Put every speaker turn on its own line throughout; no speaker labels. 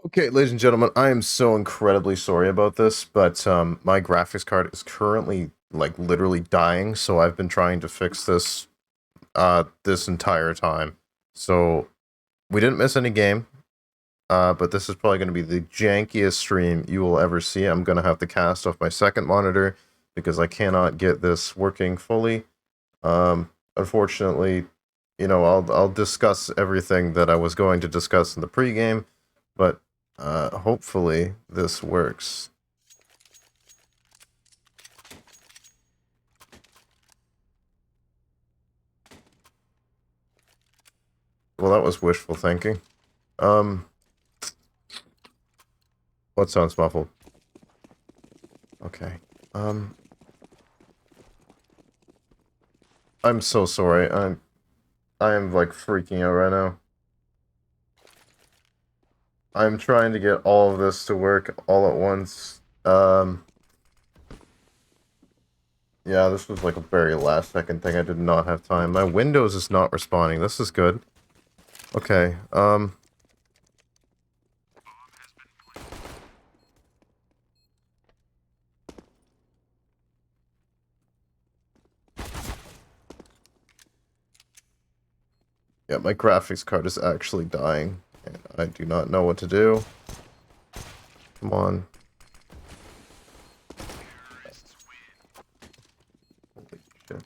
Okay, ladies and gentlemen, I am so incredibly sorry about this, but my graphics card is currently like literally dying, so I've been trying to fix this this entire time. So we didn't miss any game, but this is probably going to be the jankiest stream you will ever see. I'm going to have to cast off my second monitor because I cannot get this working fully. Unfortunately, I'll discuss everything that I was going to discuss in the pregame, but hopefully this works. Well, that was wishful thinking. Um, what sounds muffled? Okay. Um, I'm so sorry. I am like freaking out right now. I'm trying to get all of this to work all at once. Yeah, this was like a very last second thing. I did not have time. My Windows is not responding. This is good. Okay, yeah, my graphics card is actually dying, and I do not know what to do. Come on. Holy shit.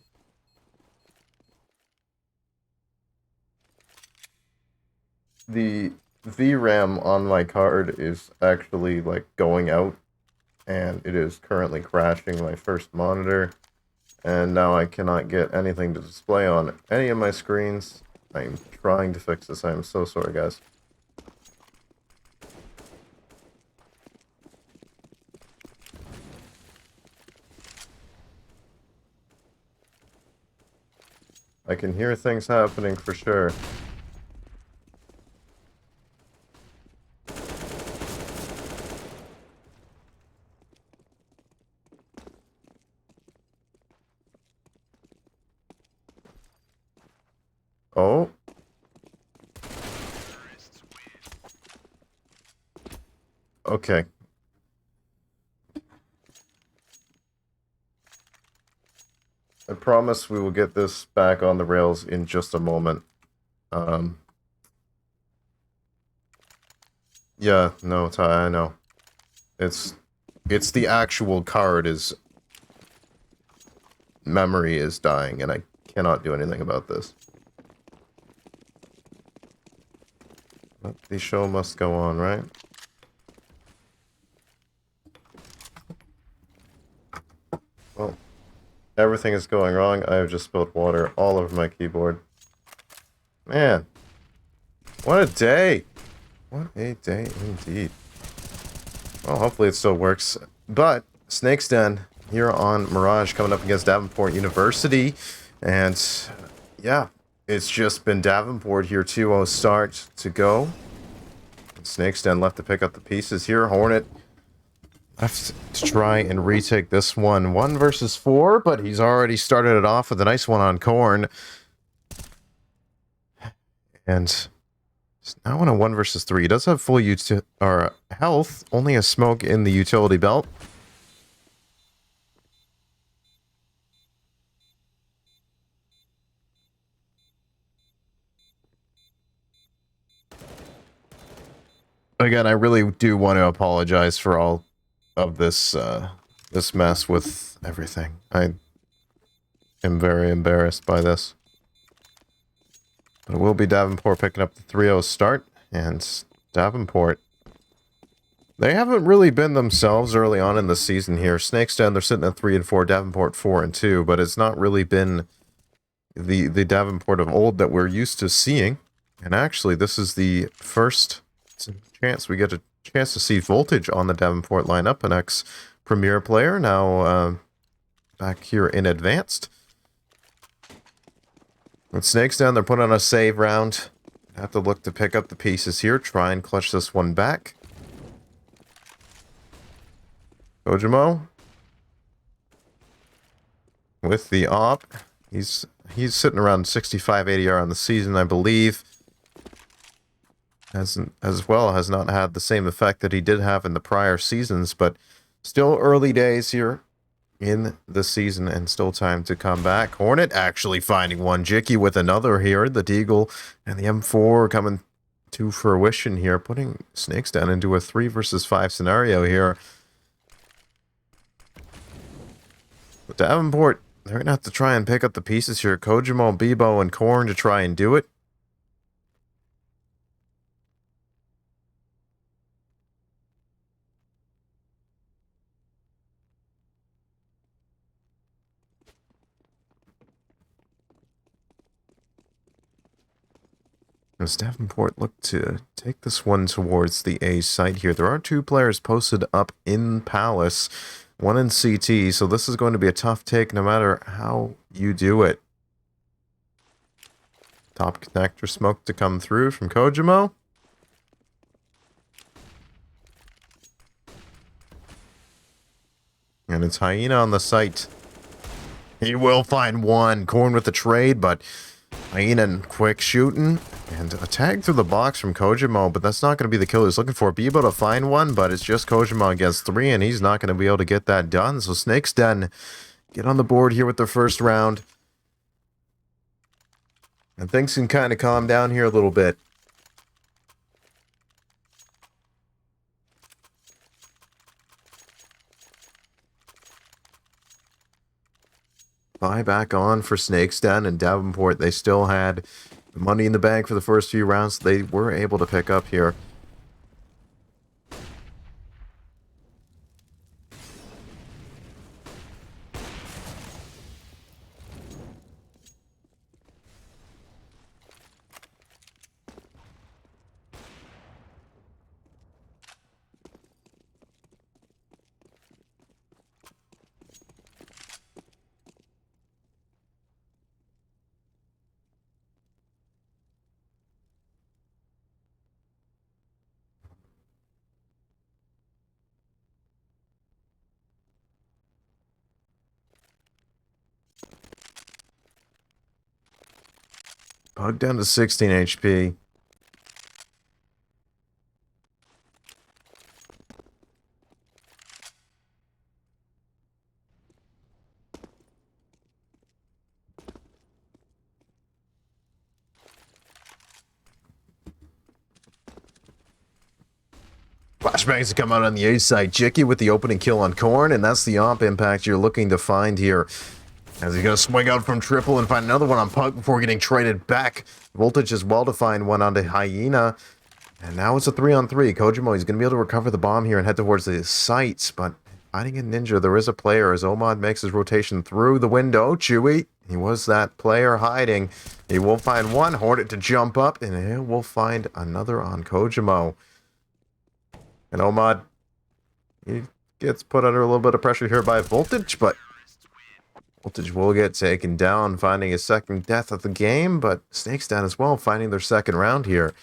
The VRAM on my card is actually, like, going out, and it is currently crashing my first monitor, and now I cannot get anything to display on any of my screens. I'm trying to fix this. I am so sorry, guys. I can hear things happening for sure. Oh. Okay. I promise we will get this back on the rails in just a moment. Yeah, no, Ty, I know. It's the actual card is memory is dying, and I cannot do anything about this. But the show must go on, right? Well, everything is going wrong. I have just spilled water all over my keyboard. Man, what a day! What a day indeed. Well, hopefully it still works. But, Snake's Den here on Mirage coming up against Davenport University. And, yeah, it's just been Davenport here, 2-0 start to go. And Snake's Den left to pick up the pieces here. Hornet left to try and retake this one. 1 versus 4, but he's already started it off with a nice one on Corn. And now on a 1 versus 3. He does have full health, only a smoke in the utility belt. Again, I really do want to apologize for all of this this mess with everything. I am very embarrassed by this. But it will be Davenport picking up the 3-0 start, and Davenport, they haven't really been themselves early on in the season here. Snake's Den, they're sitting at 3-4, Davenport 4-2, but it's not really been the Davenport of old that we're used to seeing. And actually, this is the first chance we get a chance to see Voltage on the Davenport lineup, an ex-Premier player, now back here in Advanced. With Snake's Den, they're putting on a save round. Have to look to pick up the pieces here, try and clutch this one back. Kojimo with the op. He's sitting around 65 ADR on the season, I believe. as well has not had the same effect that he did have in the prior seasons, but still early days here in the season and still time to come back. Hornet actually finding one. Jicky with another here. The Deagle and the M4 coming to fruition here, putting Snakes down into a 3 versus 5 scenario here. But Davenport, they're going to have to try and pick up the pieces here. Kojimo, Bebo, and Korn to try and do it. As Davenport look to take this one towards the A site here. There are 2 players posted up in Palace, 1 in CT, so this is going to be a tough take no matter how you do it. Top connector smoke to come through from Kojimo. And it's Hyena on the site. He will find one. Korn with the trade, but Hyena quick shooting. And a tag through the box from Kojimo, but that's not going to be the kill he's looking for. Be able to find one, but it's just Kojimo against 3, and he's not going to be able to get that done. So Snake's Den get on the board here with the first round. And things can kind of calm down here a little bit. Buy back on for Snake's Den and Davenport. They still had money in the bank for the first few rounds. They were able to pick up here. Pug down to 16 HP. Flashbangs to come out on the A side. Jicky with the opening kill on Korn, and that's the op impact you're looking to find here. As he's going to swing out from triple and find another one on Pug before getting traded back. Voltage is well-defined one onto Hyena. And now it's a 3-on-3. Kojimo, he's going to be able to recover the bomb here and head towards the sites. But hiding in Ninja, there is a player as Omad makes his rotation through the window. Chewy, he was that player hiding. He will find one. Hornet to jump up, and he will find another on Kojimo. And Omad, he gets put under a little bit of pressure here by Voltage, but Voltage will get taken down, finding his second death of the game, but Snake's down as well, finding their second round here.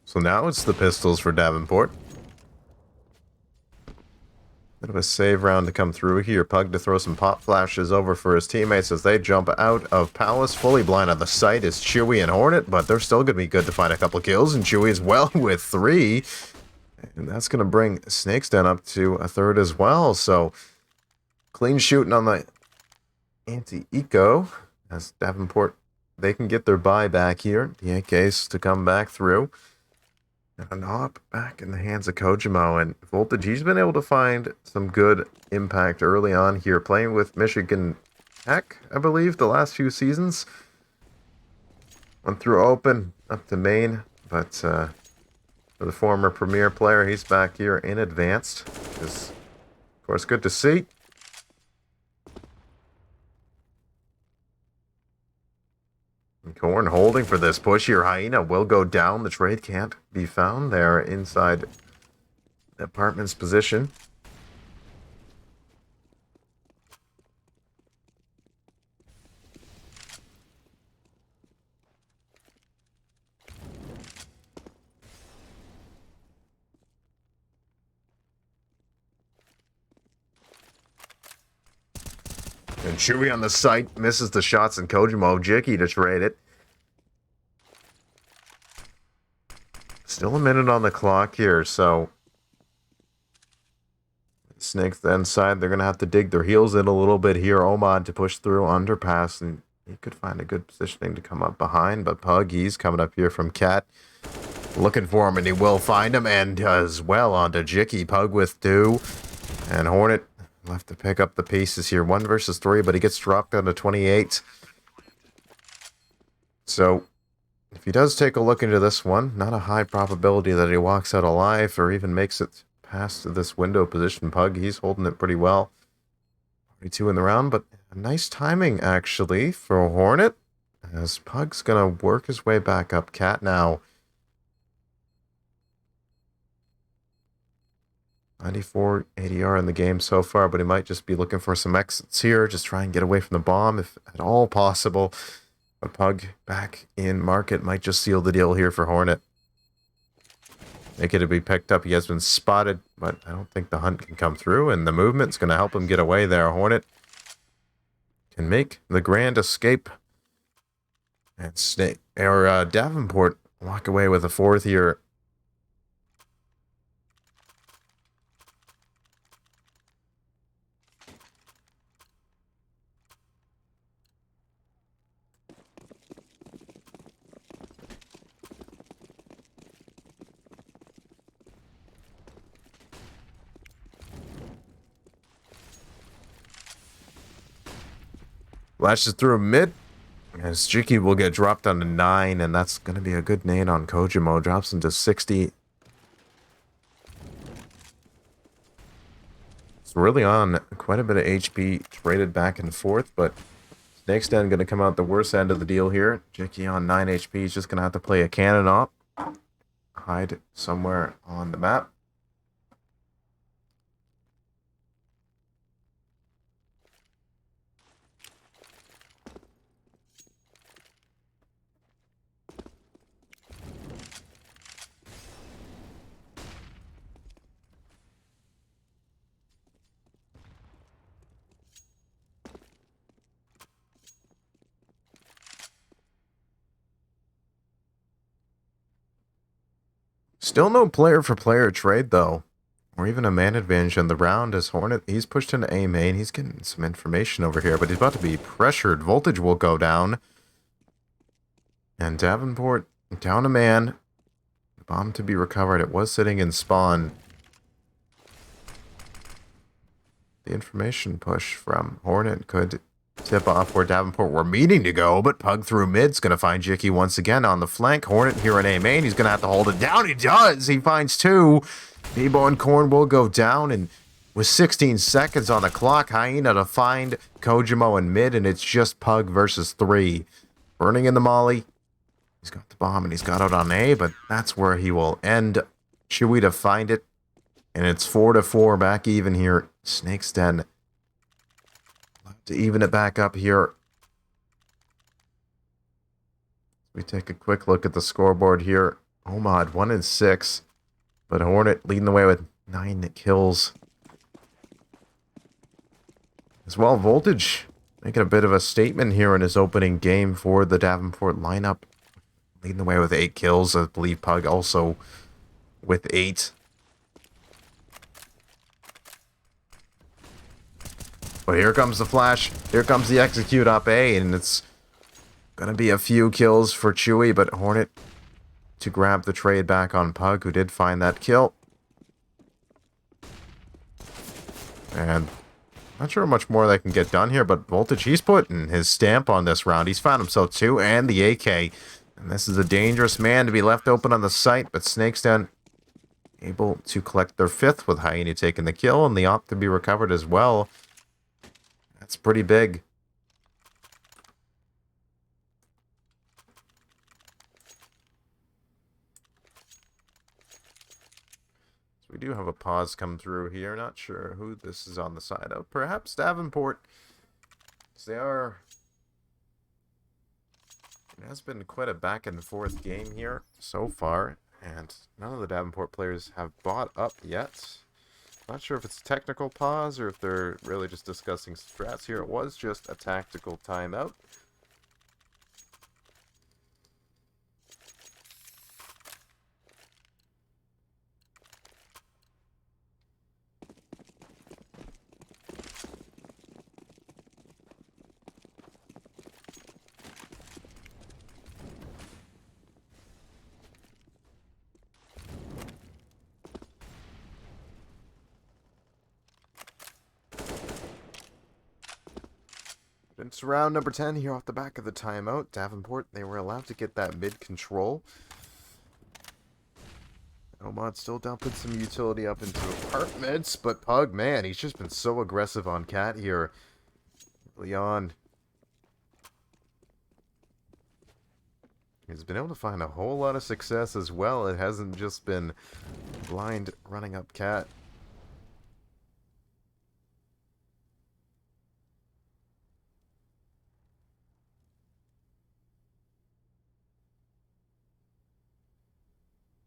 So now it's the pistols for Davenport. Bit of a save round to come through here. Pug to throw some pop flashes over for his teammates as they jump out of Palace. Fully blind on the site is Chewy and Hornet, but they're still going to be good to find a couple kills, and Chewy as well with 3. And that's going to bring Snake's Den up to a 3rd as well. So clean shooting on the anti-eco as Davenport, they can get their buy back here. The AKs to come back through. And a knob back in the hands of Kojimo, and Voltage, he's been able to find some good impact early on here, playing with Michigan Tech, I believe, the last few seasons. Went through open, up to main, but for the former Premier player, he's back here in advanced. It's, of course, good to see. Korn holding for this push here. Hyena will go down. The trade can't be found there inside the apartment's position. And Chewy on the site misses the shots, and Kojimo Jicky to trade it. Still a minute on the clock here, so Snakes the inside. They're going to have to dig their heels in a little bit here. Omad to push through underpass, and he could find a good positioning to come up behind, but Pug, he's coming up here from Cat. Looking for him, and he will find him, and does well onto Jicky. Pug with 2, and Hornet left to pick up the pieces here. 1 versus 3, but he gets dropped down to 28. So, if he does take a look into this one, not a high probability that he walks out alive or even makes it past this window position. Pug, he's holding it pretty well. 42 in the round, but a nice timing, actually, for Hornet, as Pug's going to work his way back up. Cat now. 94 ADR in the game so far, but he might just be looking for some exits here. Just try and get away from the bomb if at all possible. But Pug back in market might just seal the deal here for Hornet. Make it to be picked up. He has been spotted, but I don't think the hunt can come through, and the movement's going to help him get away there. Hornet can make the grand escape. And Davenport walk away with a 4th here. Lashes through mid, as Jicky will get dropped down to 9, and that's going to be a good nade on Kojimo. Drops him to 60. It's really on quite a bit of HP traded back and forth, but Snake's Den going to come out the worst end of the deal here. Jicky on 9 HP. He's just going to have to play a cannon op. Hide somewhere on the map. Still no player-for-player trade, though. Or even a man advantage in the round as Hornet. He's pushed into A main. He's getting some information over here, but he's about to be pressured. Voltage will go down. And Davenport down a man. Bomb to be recovered. It was sitting in spawn. The information push from Hornet could tip off where Davenport were meaning to go, but Pug through mid's going to find Jicky once again on the flank. Hornet here in A main. He's going to have to hold it down. He does. He finds 2. Bebo and Korn will go down, and with 16 seconds on the clock, Hyena to find Kojimo in mid, and it's just Pug versus 3. Burning in the molly. He's got the bomb, and he's got out on A, but that's where he will end. Chewy to find it, and it's 4-4 back even here. Snake's Den to even it back up here. We take a quick look at the scoreboard here. Omad 1-6, but Hornet leading the way with 9 kills. As well, Voltage making a bit of a statement here in his opening game for the Davenport lineup. Leading the way with 8 kills. I believe Pug also with 8. But here comes the flash. Here comes the execute up A, and it's going to be a few kills for Chewy, but Hornet to grab the trade back on Pug, who did find that kill. And not sure how much more they can get done here, but Voltage, he's putting his stamp on this round. He's found himself 2 and the AK. And this is a dangerous man to be left open on the site, but Snake's Den able to collect their 5th with Hyena taking the kill, and the op to be recovered as well. That's pretty big. So we do have a pause come through here. Not sure who this is on the side of. Perhaps Davenport. They are... It has been quite a back and forth game here so far, and none of the Davenport players have bought up yet. Not sure if it's a technical pause or if they're really just discussing strats here. It was just a tactical timeout. It's round number 10 here off the back of the timeout. Davenport, they were allowed to get that mid control. Omod still dumping some utility up into apartments, but Pug, man, he's just been so aggressive on Cat here. Leon. He's been able to find a whole lot of success as well. It hasn't just been blind running up Cat.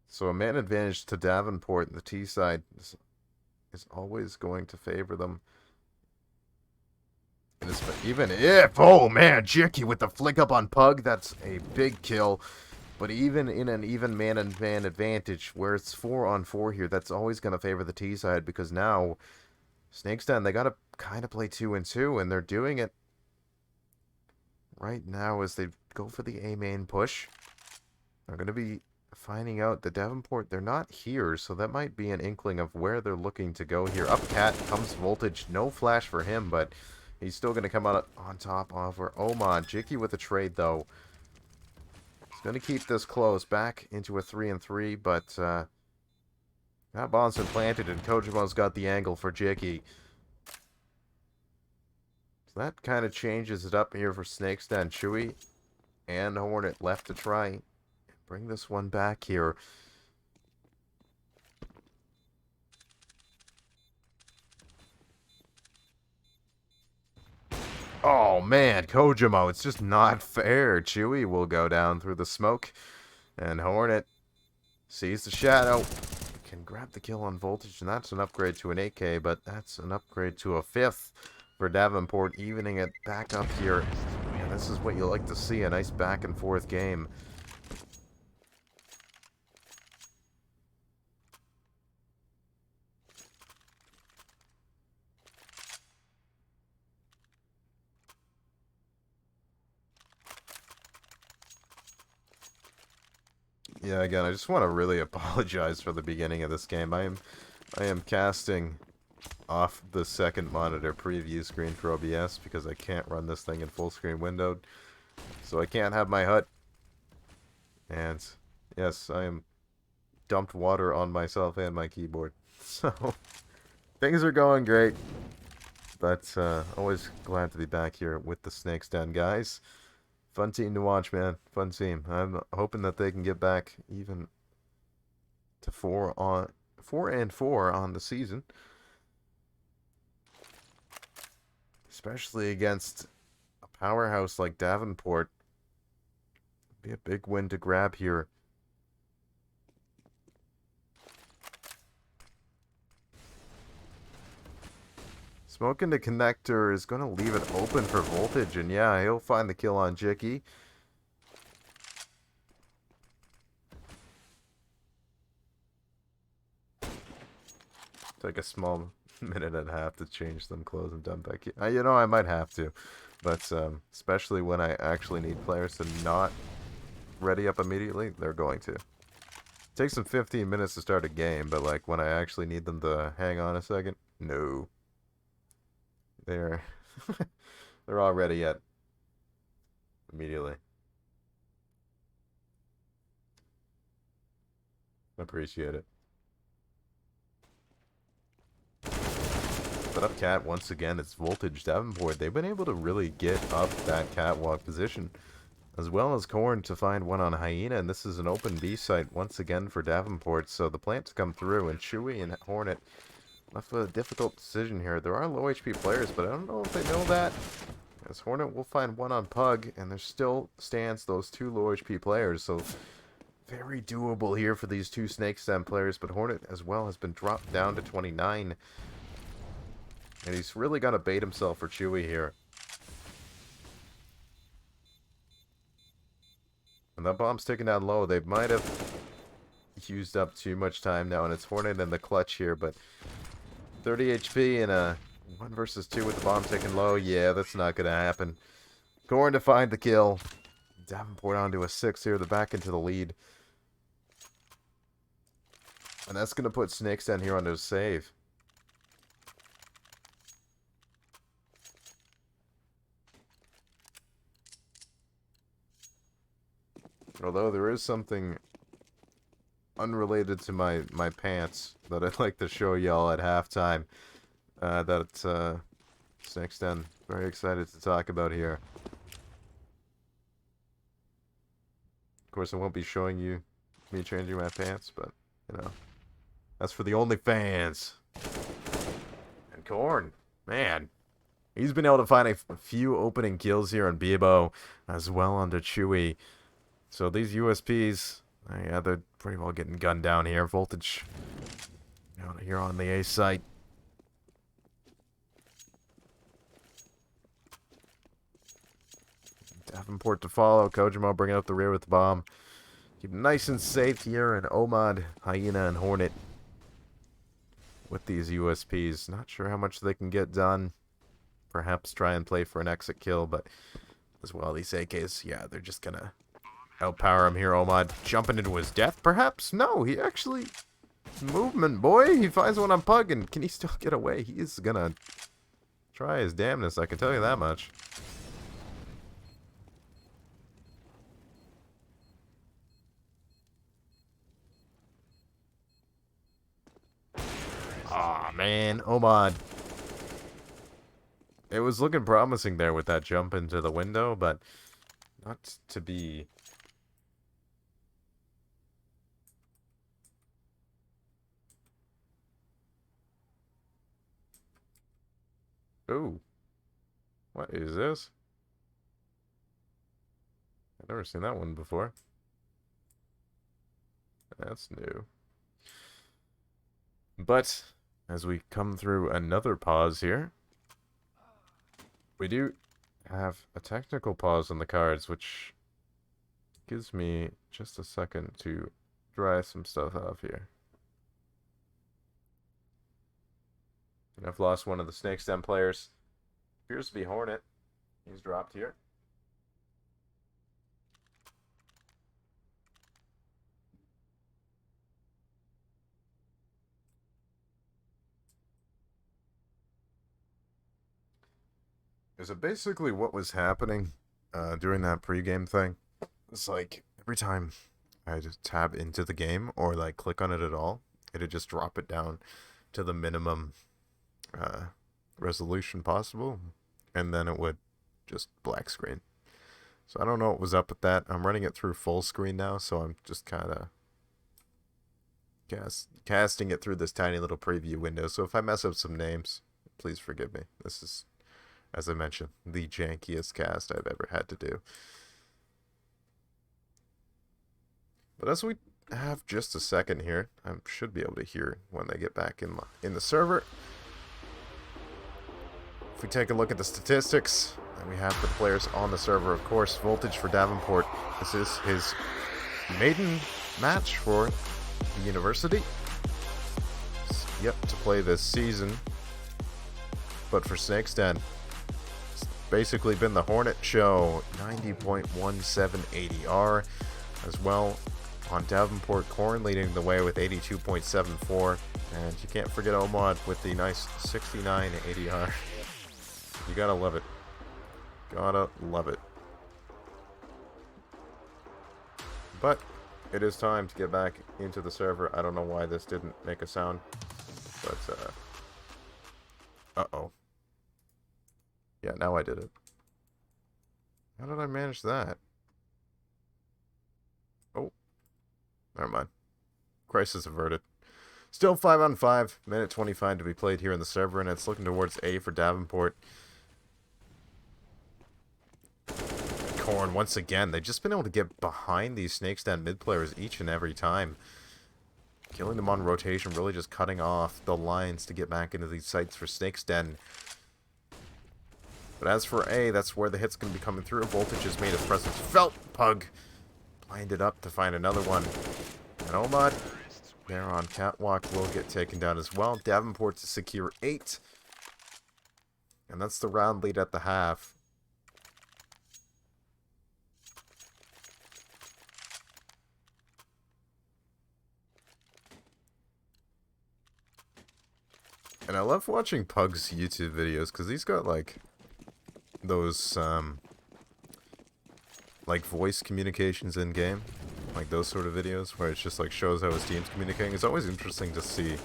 So a man advantage to Davenport, the T side is always going to favor them. Even if, oh man, Jicky with the flick up on Pug, that's a big kill. But even in an even man-and-man advantage, where it's 4-on-4 here, that's always going to favor the T side, because now, Snake's Den, they got to kind of play 2-and-2, and they're doing it right now as they go for the A main push. They're going to be finding out that Davenport, they're not here, so that might be an inkling of where they're looking to go here. Up Cat comes Voltage, no flash for him, but he's still going to come out on top over Omod. Jicky with a trade, though. He's going to keep this close, back into a 3-and-3, but that bomb's been planted, and Kojimo's got the angle for Jicky. So that kind of changes it up here for Snake's Den. Chewy and Hornet left to try bring this one back here. Oh man, Kojimo, it's just not fair. Chewy will go down through the smoke, and Hornet sees the shadow. Can grab the kill on Voltage, and that's an upgrade to an 8K, but that's an upgrade to a 5th for Davenport, evening it back up here. Man, this is what you like to see, a nice back and forth game. Yeah, again, I just want to really apologize for the beginning of this game. I am casting off the second monitor preview screen for OBS because I can't run this thing in full screen windowed. So I can't have my HUD. And yes, I am dumped water on myself and my keyboard. So things are going great. But always glad to be back here with the Snake's Den guys. Fun team to watch, man. Fun team. I'm hoping that they can get back even to 4-and-4 on the season. Especially against a powerhouse like Davenport. Be a big win to grab here. Smoking the connector is going to leave it open for Voltage, and yeah, he'll find the kill on Jicky. Take a small minute and a half to change them, close and dump back. You know, I might have to, but especially when I actually need players to not ready up immediately, they're going to. It takes them 15 minutes to start a game, but like when I actually need them to hang on a second, no. They're all ready yet. Immediately. Appreciate it. But up Cat once again, it's Voltage Davenport. They've been able to really get up that catwalk position, as well as Corn to find one on Hyena, and this is an open B site once again for Davenport. So the plants come through, and Chewy and Hornet left with a difficult decision here. There are low HP players, but I don't know if they know that. As Hornet will find one on Pug, and there still stands those 2 low HP players. So very doable here for these two Snake Stem players, but Hornet as well has been dropped down to 29. And he's really got to bait himself for Chewy here. And that bomb's ticking down low. They might have used up too much time now, and it's Hornet in the clutch here, but 30 HP and a 1 versus 2 with the bomb ticking low. Yeah, that's not going to happen. Corn to find the kill. Davenport onto a 6 here, the back into the lead. And that's going to put Snakes down here onto a save. Although there is something unrelated to my pants that I'd like to show y'all at halftime. That Snakes Den very excited to talk about here. Of course, I won't be showing you me changing my pants, but you know, that's for the OnlyFans. And Corn, man, he's been able to find a few opening kills here on Bibo as well under Chewy. So these USPs, yeah, they're pretty well getting gunned down here. Voltage out here on the A site. Davenport to follow. Kojima bringing up the rear with the bomb. Keep nice and safe here. And Omad, Hyena, and Hornet with these USPs. Not sure how much they can get done. Perhaps try and play for an exit kill, but as well, these AKs, yeah, they're just gonna outpower him here. Omad jumping into his death, perhaps? No, he actually... Movement, boy! He finds one on Pug, and can he still get away? He is gonna try his damnedest, I can tell you that much. Aw, man. Omad. It was looking promising there with that jump into the window, but not to be. Ooh. What is this? I've never seen that one before. That's new. But as we come through another pause here, we do have a technical pause on the cards, which gives me just a second to dry some stuff off here. And I've lost one of the Snake Stem players. Appears to be Hornet. He's dropped here. So basically what was happening during that pregame thing, it's like every time I just tab into the game or like click on it at all, it'd just drop it down to the minimum resolution possible, and then it would just black screen. So I don't know what was up with that. I'm running it through full screen now, so I'm just kind of casting it through this tiny little preview window. So if I mess up some names, please forgive me. This is, as I mentioned, the jankiest cast I've ever had to do. But as we have just a second here, I should be able to hear when they get back in the server. If we take a look at the statistics, and we have the players on the server, of course, Voltage for Davenport. This is his maiden match for the university. He's yet to play this season. But for Snakes Den, it's basically been the Hornet show. 90.17 ADR as well. On Davenport, Corn leading the way with 82.74. And you can't forget Omad with the nice 69 ADR. You gotta love it. Gotta love it. But it is time to get back into the server. I don't know why this didn't make a sound. But, uh-oh. Yeah, now I did it. How did I manage that? Oh. Never mind. Crisis averted. Still 5-on-5. Minute 25 to be played here in the server, and it's looking towards A for Davenport. unicorn once again. They've just been able to get behind these Snake's Den mid players each and every time. Killing them on rotation, really just cutting off the lines to get back into these sites for Snake's Den. But as for A, that's where the hit's going to be coming through. Voltage has made his presence felt. Pug blinded up to find another one. And Omad, there on Catwalk, will get taken down as well. Davenport to secure 8. And that's the round lead at the half. And I love watching Pug's YouTube videos, because he's got, like, those, like, voice communications in-game. Like, those sort of videos, where it's just, like, shows how his team's communicating. It's always interesting to see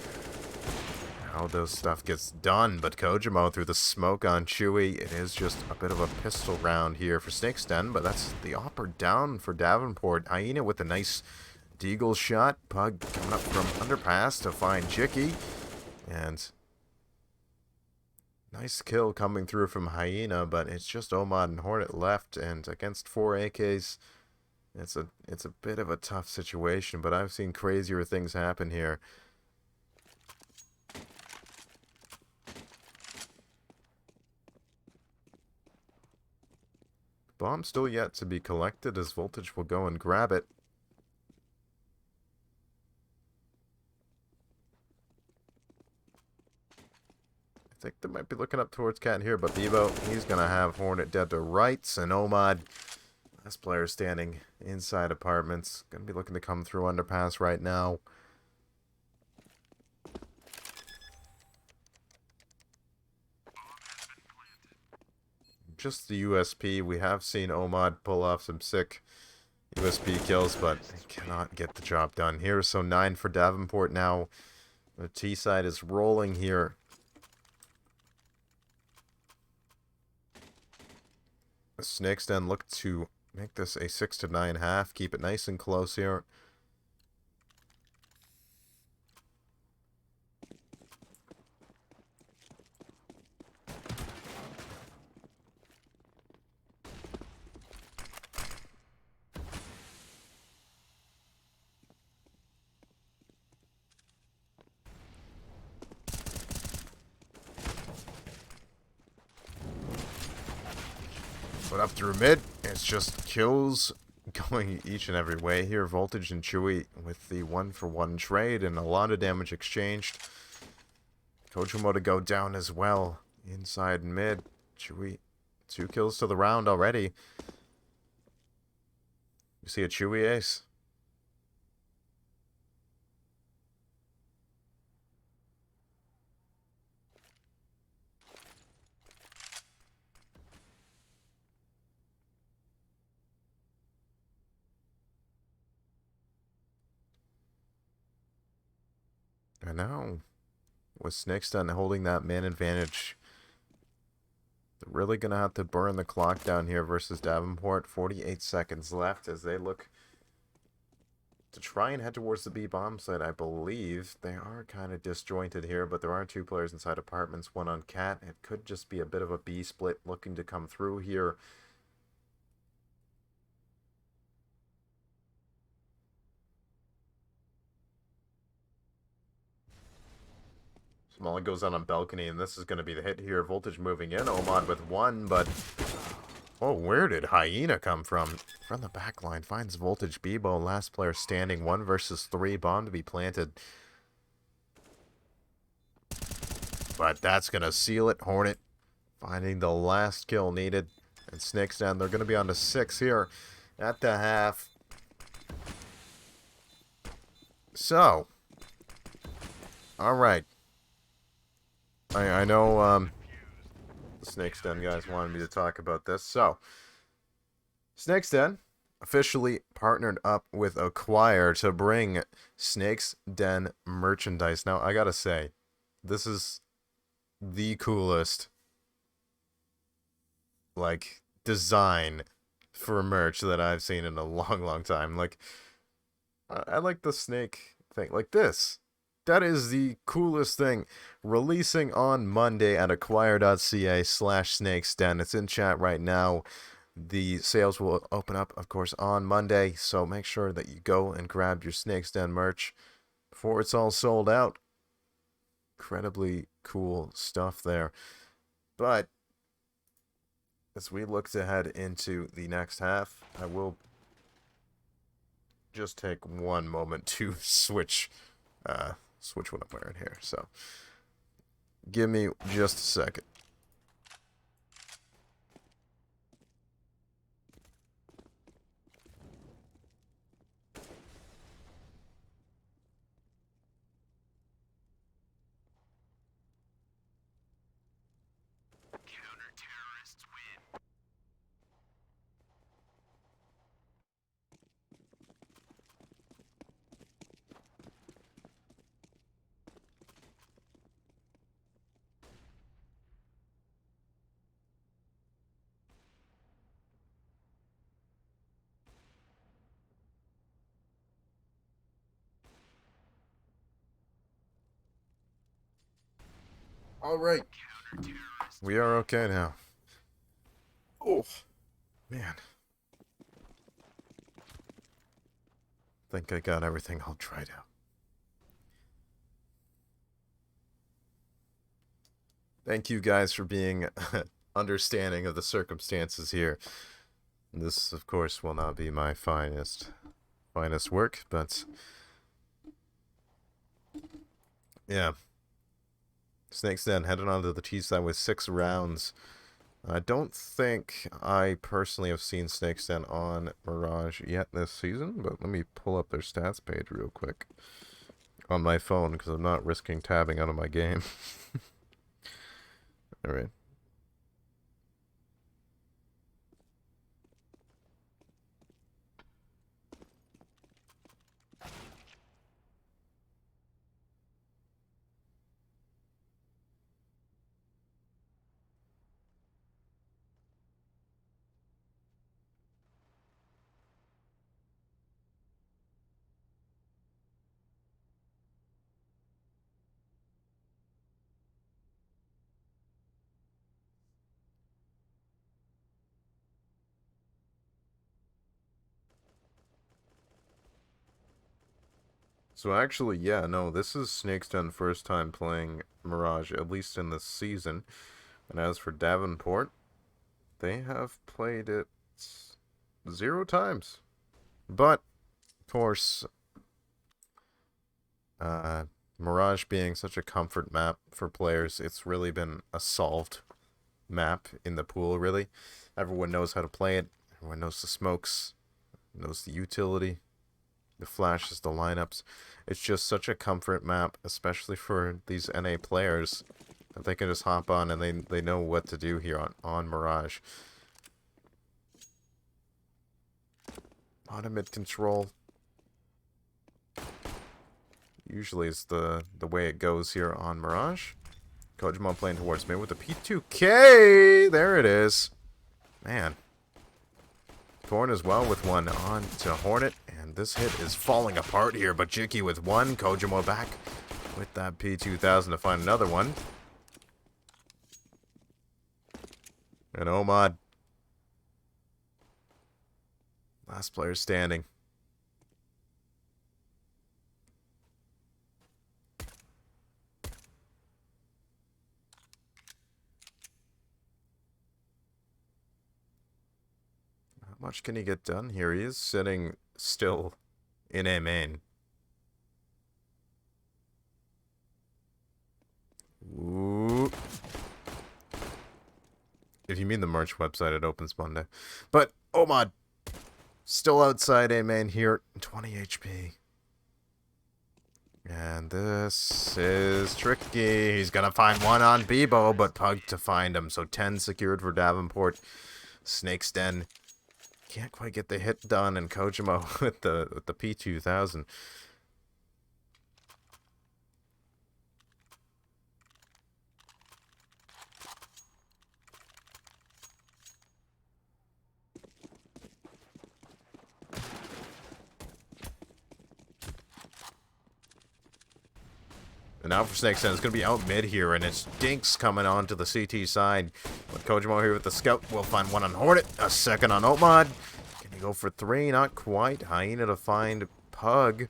how those stuff gets done. But Kojimo through the smoke on Chewy. It is just a bit of a pistol round here for Snake's Den, but that's the up or down for Davenport. Hyena with a nice deagle shot. Pug coming up from underpass to find Jicky. And nice kill coming through from Hyena, but it's just Omad and Hornet left, and against 4 AKs, it's a bit of a tough situation, but I've seen crazier things happen here. Bomb still yet to be collected as Voltage will go and grab it. I think they might be looking up towards Cat here, but Bebo, he's going to have Hornet dead to rights, and Omad, last player standing inside apartments, going to be looking to come through underpass right now. Just the USP. We have seen Omad pull off some sick USP kills, but cannot get the job done here. So 9 for Davenport now. The T side is rolling here. The Snake's Den look to make this a 6 to 9 half. Keep it nice and close here. But up through mid, it's just kills going each and every way here. Voltage and Chewy with the 1-for-1 trade and a lot of damage exchanged. Kojimo to go down as well inside mid. Chewy, 2 kills to the round already. You see a Chewy ace. I know. With Snake's Den holding that man advantage, they're really going to have to burn the clock down here versus Davenport. 48 seconds left as they look to try and head towards the B bomb site, I believe. They are kind of disjointed here, but there are 2 players inside apartments, 1 on Cat. It could just be a bit of a B split looking to come through here. Smalley goes out on balcony, and this is going to be the hit here. Voltage moving in. Omad with 1, but... oh, where did Hyena come from? From the back line. Finds Voltage. Bebo, last player standing. 1 versus 3. Bomb to be planted. But that's going to seal it. Hornet finding the last kill needed. And Snake's Den. They're going to be on to 6 here at the half. So. Alright. I know the Snake's Den guys wanted me to talk about this. So, Snake's Den officially partnered up with Acquire to bring Snake's Den merchandise. Now, I gotta say, this is the coolest, like, design for merch that I've seen in a long, long time. Like, I like the snake thing. Like this. That is the coolest thing. Releasing on Monday at acquire.ca/snakesden. It's in chat right now. The sales will open up, of course, on Monday, so make sure that you go and grab your Snake's Den merch before it's all sold out. Incredibly cool stuff there. But as we look to head into the next half, I will just take one moment to switch what I'm wearing here. So give me just a second. All right. We are okay now. Oh, man. Think I got everything all tried out. Thank you guys for being understanding of the circumstances here. This, of course, will not be my finest work, but yeah. Snake's Den headed on to the T side with 6 rounds. I don't think I personally have seen Snake's Den on Mirage yet this season, but let me pull up their stats page real quick on my phone because I'm not risking tabbing out of my game. Alright. So actually, yeah, no, this is Snake's Den first time playing Mirage, at least in this season. And as for Davenport, they have played it 0 times. But, of course, Mirage being such a comfort map for players, it's really been a solved map in the pool, really. Everyone knows how to play it. Everyone knows the smokes, knows the utility, the flashes, the lineups. It's just such a comfort map, especially for these NA players, that they can just hop on and they know what to do here on Mirage. On a mid control. Usually is the way it goes here on Mirage. Kojima playing towards me with the P2K. There it is. Man. Torn as well with one on to Hornet. And this hit is falling apart here. But Jiki with one. Kojima back with that P2000 to find another one. And Omad. Last player standing. How much can he get done here? He is sitting still in A main. Ooh. If you mean the merch website, it opens Monday. But Omad still outside A main here, 20 HP. And this is tricky. He's gonna find one on Bebo, but Pug to find him. So 10 secured for Davenport. Snake's Den can't quite get the hit done, and Kojima with the P2000. And now for Snakes Den, it's going to be out mid here, and it's Dinks coming on to the CT side. With Kojimo here with the scout, we'll find one on Hornet, a second on Omad. Can he go for 3? Not quite. Hyena to find Pug.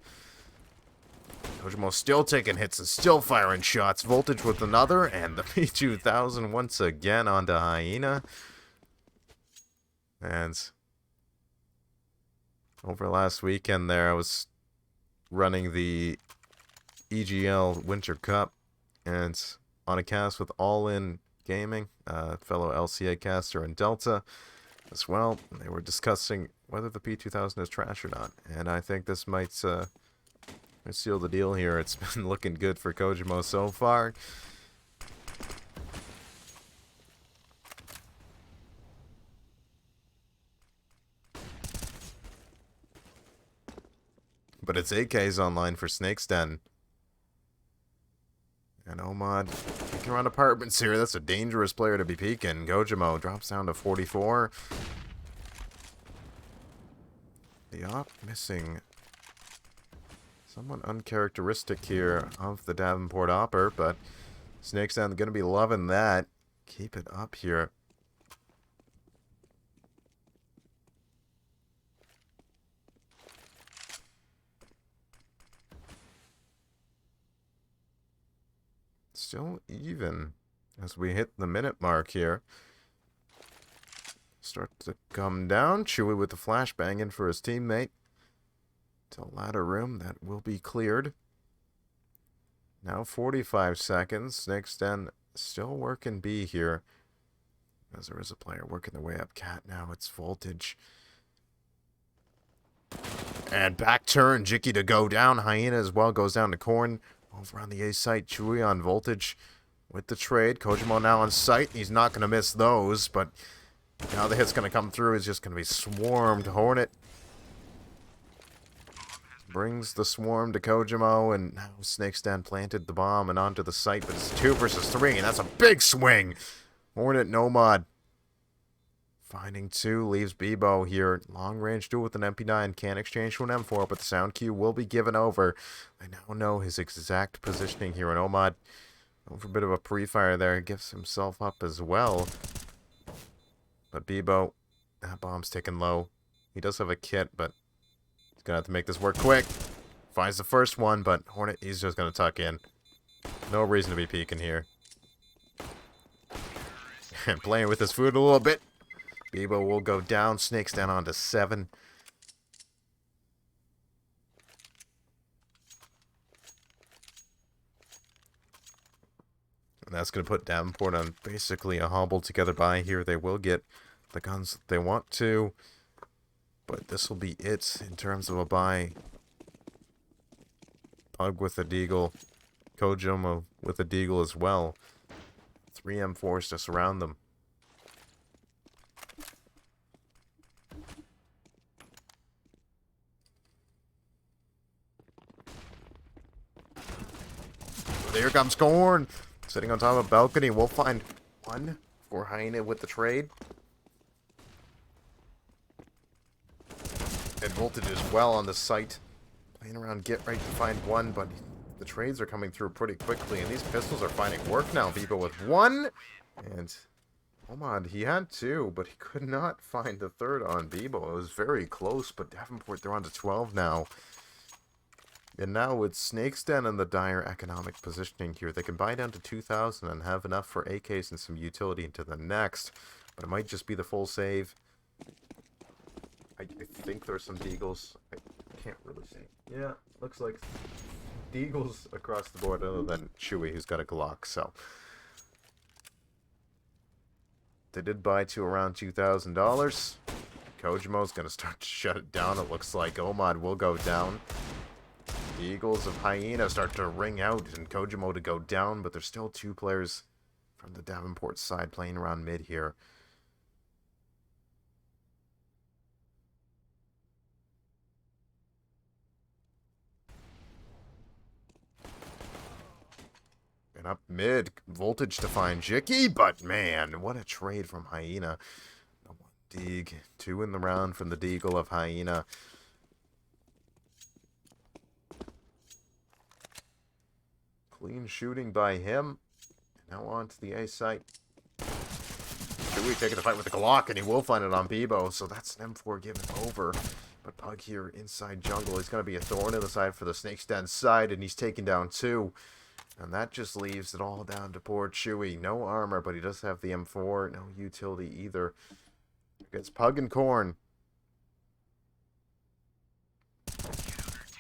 Kojimo still taking hits and still firing shots. Voltage with another, and the P2000 once again onto Hyena. And over last weekend there, I was running the EGL Winter Cup, and on a cast with All In Gaming, fellow LCA caster and Delta as well. They were discussing whether the P2000 is trash or not, and I think this might seal the deal here. It's been looking good for Kojimo so far. But it's AKs online for Snakes Den. And Omad peeking around apartments here. That's a dangerous player to be peeking. Kojimo drops down to 44. The op missing somewhat uncharacteristic here of the Davenport opper, but Snakes Den going to be loving that. Keep it up here. Still even as we hit the minute mark here. Start to come down. Chewy with the flashbang in for his teammate. To ladder room that will be cleared. Now 45 seconds. Snakes Den still working B here. As there is a player working their way up Cat now. It's Voltage. And back turn. Jicky to go down. Hyena as well goes down to Corn. Over on the A site, Chewy on Voltage with the trade. Kojimo now on site. He's not going to miss those, but now the hit's going to come through. It's just going to be swarmed. Hornet brings the swarm to Kojimo, and now Snakes Den planted the bomb and onto the site, but it's 2 versus 3, and that's a big swing. Hornet Nomad finding 2, leaves Bebo here. Long range duel with an MP9. Can't exchange to an M4, but the sound cue will be given over. I now know his exact positioning here. And Omad, going for a bit of a pre-fire there, gives himself up as well. But Bebo, that bomb's ticking low. He does have a kit, but he's going to have to make this work quick. Finds the first one, but Hornet, he's just going to tuck in. No reason to be peeking here. And playing with his food a little bit. Bebo will go down. Snakes Den onto 7. And that's going to put Davenport on basically a hobbled together buy here. They will get the guns that they want to. But this will be it in terms of a buy. Pug with a deagle. Kojimo with a deagle as well. 3 M4s to surround them. There comes Corn. Sitting on top of a balcony. We'll find 1 for Hyena with the trade. And Voltage as well on the site. Playing around get right to find 1, but the trades are coming through pretty quickly. And these pistols are finding work now. Bebo with 1. And Omad, he had 2, but he could not find the 3rd on Bebo. It was very close, but Davenport, they're on to 12 now. And now with Snakes Den in the dire economic positioning here, they can buy down to 2,000 and have enough for AKs and some utility into the next. But it might just be the full save. I think there's some deagles. I can't really see. Yeah, looks like deagles across the board other than Chewy, who's got a Glock, so. They did buy to around $2,000. Kojimo's going to start to shut it down, it looks like. Omad will go down. The Eagles of Hyena start to ring out and Kojimo to go down, but there's still 2 players from the Davenport side playing around mid here. And up mid, Voltage to find Jicky, but man, what a trade from Hyena. The 1 Deeg, 2 in the round from the Deagle of Hyena. Clean shooting by him. Now on to the A site. Chewie taking the fight with the Glock, and he will find it on Bebo, so that's an M4 given over. But Pug here inside jungle, he's going to be a thorn in the side for the Snake's Den side, and he's taking down 2. And that just leaves it all down to poor Chewie. No armor, but he does have the M4. No utility either. Against Pug and Corn.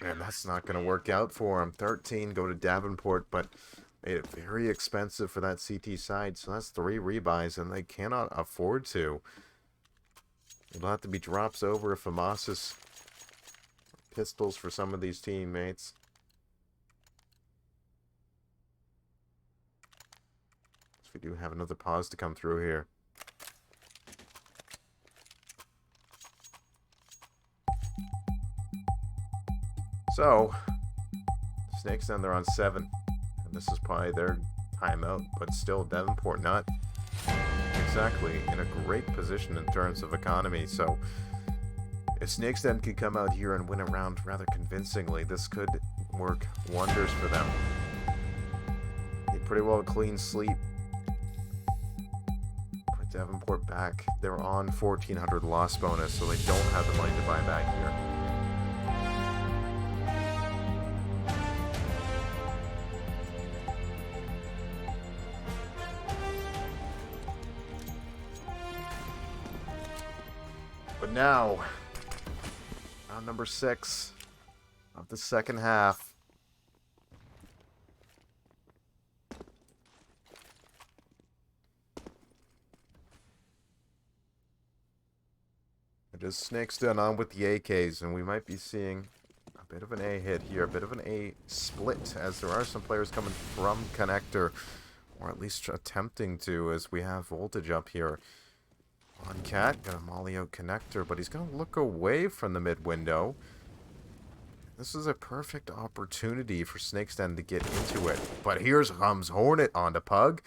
And that's not going to work out for him. 13 go to Davenport, but made it very expensive for that CT side. So that's 3 rebuys, and they cannot afford to. It'll have to be drops over FAMAS's pistols for some of these teammates. So we do have another pause to come through here. So, Snake's Den, they're on 7. And this is probably their timeout, but still Davenport not exactly in a great position in terms of economy. So, if Snake's Den could come out here and win a round rather convincingly, this could work wonders for them. They pretty well clean sleep. Put Davenport back. They're on 1,400 loss bonus, so they don't have the money to buy back here. But now, round number 6 of the second half. It is Snake's Den on with the AKs, and we might be seeing a bit of an A hit here, a bit of an A split, as there are some players coming from connector, or at least attempting to, as we have voltage up here. On Cat, gonna molly out connector, but he's gonna look away from the mid window. This is a perfect opportunity for Snake's Den to get into it. But here comes Hornet onto Pug.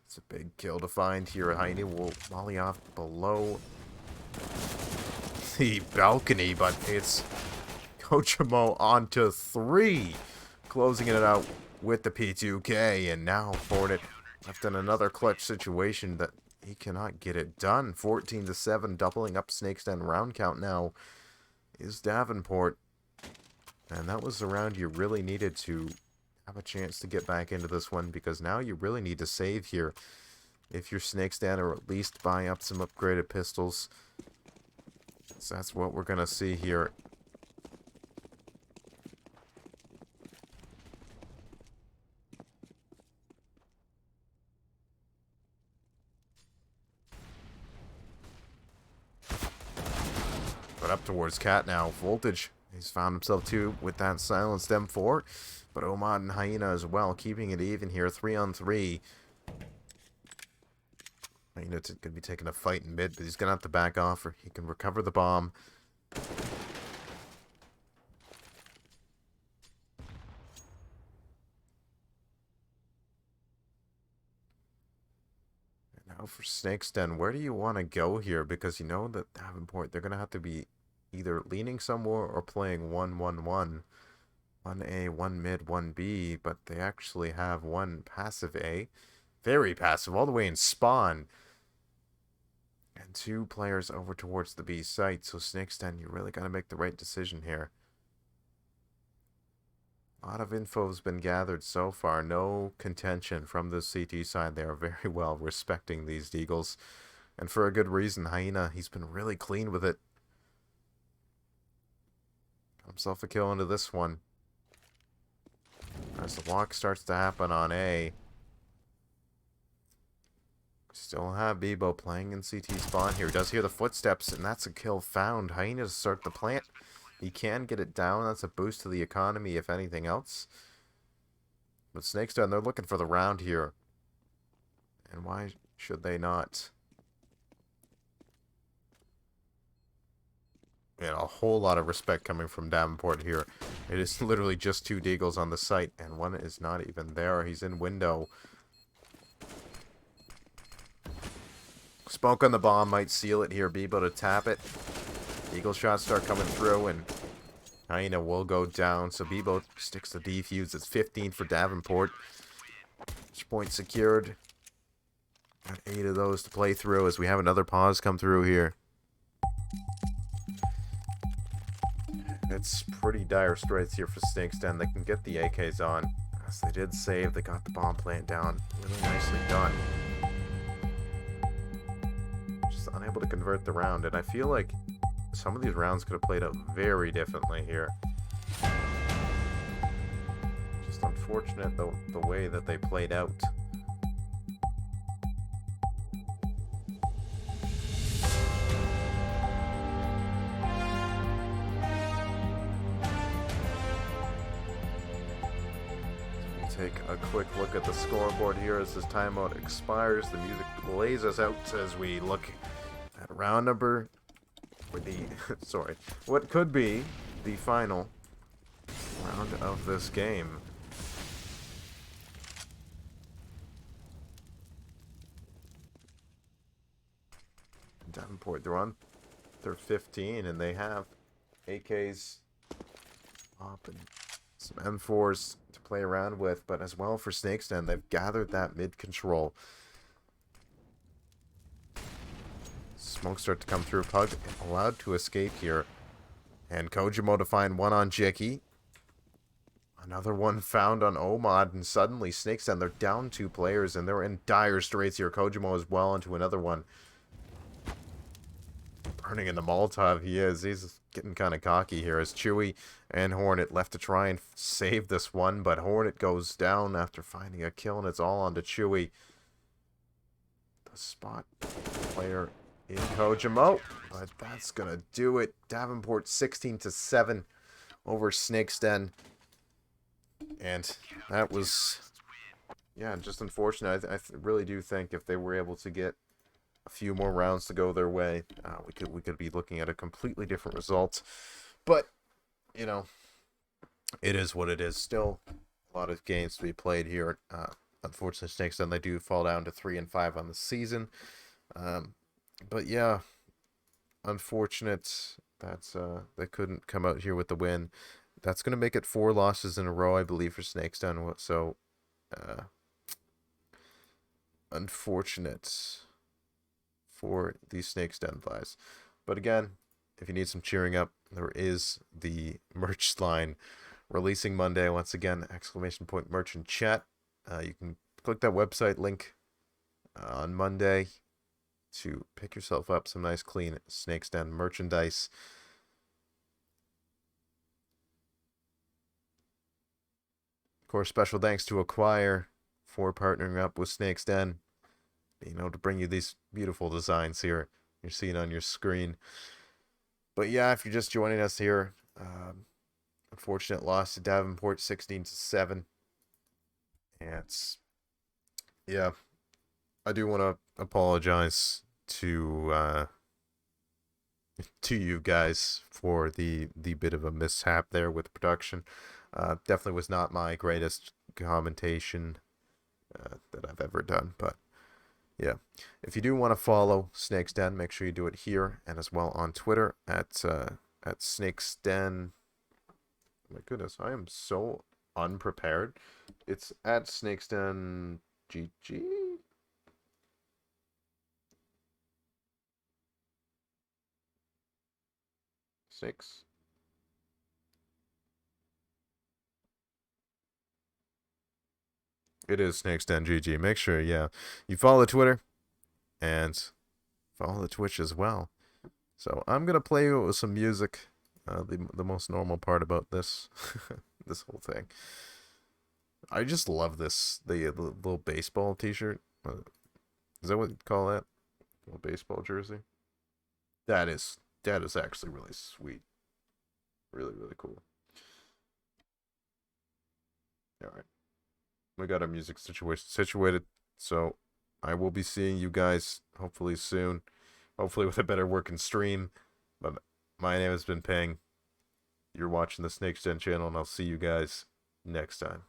It's a big kill to find here. Heine will molly off below the balcony, but it's Kochimo onto 3. Closing it out with the P2K, and now Hornet left in another clutch situation that he cannot get it done. 14-7, doubling up Snake's Den round count now is Davenport. And that was the round you really needed to have a chance to get back into this one, because now you really need to save here if you're Snake's Den, or at least buy up some upgraded pistols. So that's what we're going to see here. But up towards Cat now. Voltage, he's found himself too with that silenced M4. But Omad and Hyena as well, keeping it even here. 3-on-3. Hyena's going to be taking a fight in mid, but he's going to have to back off, or he can recover the bomb. And now for Snake's Den, where do you want to go here? Because you know that Davenport, they're going to have to be either leaning somewhere or playing 1-1-1. 1A, 1 mid, 1B, but they actually have one passive A. Very passive, all the way in spawn. And 2 players over towards the B site, so Snake's Den, you really got to make the right decision here. A lot of info has been gathered so far. No contention from the CT side. They are very well respecting these Deagles. And for a good reason. Hyena, he's been really clean with it. Got himself a kill into this one. As the walk starts to happen on A. Still have Bebo playing in CT spawn here. He does hear the footsteps, and that's a kill found. Hyena to start the plant. He can get it down. That's a boost to the economy, if anything else. But Snake's Den, they're looking for the round here. And why should they not? And a whole lot of respect coming from Davenport here. It is literally just 2 Deagles on the site, and one is not even there. He's in window. Smoke on the bomb might seal it here. Bebo to tap it. Eagle shots start coming through, and Hyena will go down. So Bebo sticks the defuse. It's 15 for Davenport. Point secured. Got 8 of those to play through as we have another pause come through here. It's pretty dire straits here for Snake's Den. They can get the AKs on. As they did save, they got the bomb plant down. Really nicely done. Just unable to convert the round, and I feel like some of these rounds could have played out very differently here. Just unfortunate the way that they played out. Take a quick look at the scoreboard here as this timeout expires. The music plays us out as we look at round number for the sorry, what could be the final round of this game. Davenport, they're on their 15 and they have AKs up and some M4s to play around with, but as well for Snake's Den, they've gathered that mid control. Smoke start to come through. Pug allowed to escape here. And Kojimo to find one on Jicky. Another one found on Omad, and suddenly Snake's Den, they're down 2 players, and they're in dire straits here. Kojimo as well into another one. Burning in the Molotov, he's getting kind of cocky here as Chewy and Hornet left to try and save this one, but Hornet goes down after finding a kill, and it's all onto Chewy. The spot player in Kojimo, but that's gonna do it. Davenport 16-7 over Snake's Den, and that was, yeah, just unfortunate. I really do think if they were able to get a few more rounds to go their way, we could be looking at a completely different result. But you know, it is what it is. Still a lot of games to be played here. Unfortunately, Snake's Den, they do fall down to 3-5 on the season. But yeah, unfortunate that they couldn't come out here with the win. That's going to make it 4 losses in a row, I believe, for Snake's Den. So unfortunate for the Snake's Den guys. But again, if you need some cheering up, there is the merch line releasing Monday. Once again, !! merch in chat. You can click that website link on Monday to pick yourself up some nice clean Snake's Den merchandise. Of course, special thanks to Acquire for partnering up with Snake's Den, being able to bring you these beautiful designs here you're seeing on your screen. But yeah, if you're just joining us here, unfortunate loss to Davenport 16-7. And yeah, I do want to apologize to you guys for the bit of a mishap there with production. Definitely was not my greatest commentation that I've ever done, but yeah, if you do want to follow Snake's Den, make sure you do it here and as well on Twitter at Snake's Den. My goodness, I am so unprepared. It's at Snake's Den GG. Snakes. It is Snake's Den GG. Make sure, yeah, you follow the Twitter and follow the Twitch as well. So I'm gonna play you with some music. The most normal part about this this whole thing. I just love this. The little baseball T-shirt. Is that what you call that? Little baseball jersey. That is actually really sweet. Really, really cool. All right. We got our music situated, so I will be seeing you guys hopefully soon, hopefully with a better working stream. But my name has been Ping. You're watching the Snake's Den channel, and I'll see you guys next time.